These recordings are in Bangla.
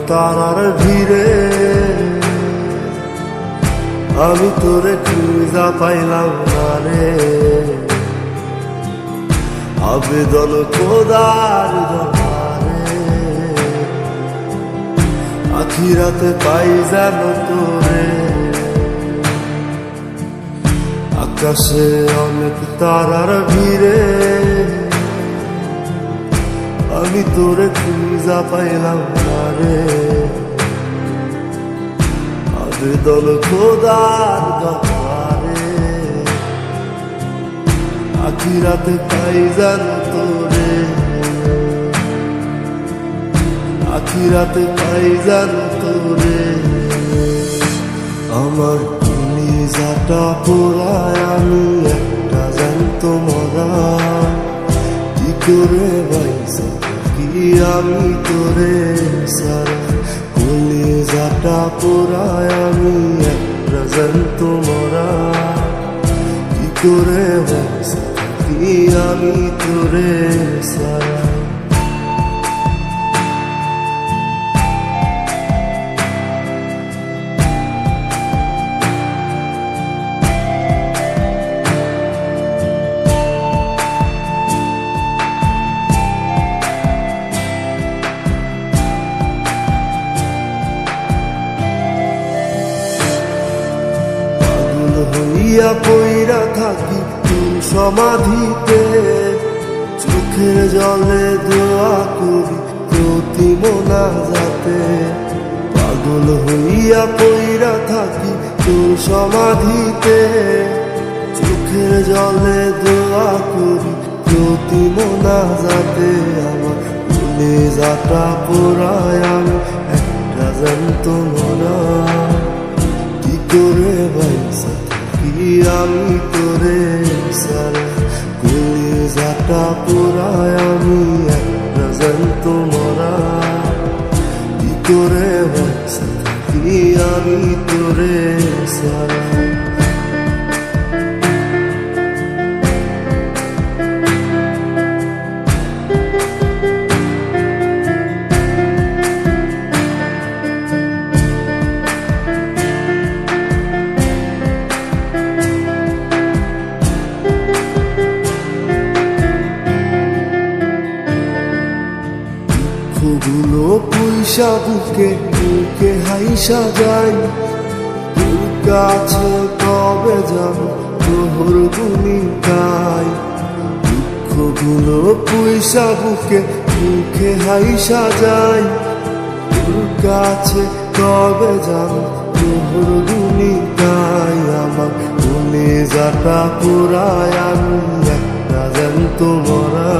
তারার ভিড়ে আমি তোরে খুঁজা পাইলাম না রে। আবেদন খোদার দরবারে আখিরাতে পাই যেন তোরে। আকাশে অনেক তারার ভিড়ে আমি তোরে খুঁজা পাইলাম না রে। আবেদন খোদার দরবারে আখিরাতে পাই যেন তোরে। আখিরাতে পাই যেন তোরে। আমার কলিজাটা পোড়ায় আমি একটা জ্যান্ত মরা। কি করে বাইসা কি আমি তোরে সারা। কলিজাটা পোড়ায় আমি একটা জ্যান্ত মরা। কি করে বাইসা কি আমি তোরে সারা। হইয়া পইরা থাকি তোর সমাধিতে। চোখের জলে দোয়া করি প্রতি মোনাজাতে। পাগল হইয়া পইরা থাকি তোর সমাধিতে। চোখের জলে দোয়া করি প্রতি মোনাজাতে। আমার কলিজাটা পোড়ায় আমি একটা জ্যান্ত মরা। কি করে বাইসা কি আমি তোরে সারা। কলিজাটা পোড়ায় আমি একটা জ্যান্ত মরা। কি করে বাইসা কি আমি তোরে সারা। গুলো পয়সা বুকে বুকে হাইসা যাই। তোর কাছে কবে যাব তোর গুনি গাই। দুঃখগুলো পয়সা বুকে বুকে হাইসা যাই। তোর কাছে কবে যাব তোর গুনি গাই। আমার কলিজাটা পোড়ায় আমি একটা জ্যান্ত মরা।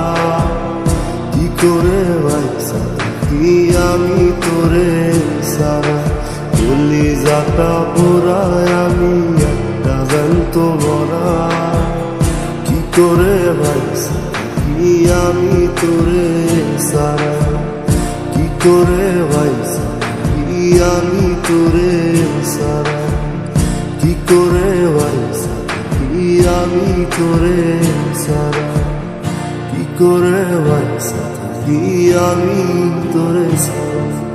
কি করে বাইসা কি আমি তোরে সারা। কলিজাটা পোড়ায় আমি একটা জ্যান্ত মরা। কি করে বাইসা কি আমি তোরে সারা। কি করে বাইসা কি আমি তোরে সারা। কি করে বাইসা কি আমি তোরে সারা। কি করে বাইসা কি আমি তোরে সারা।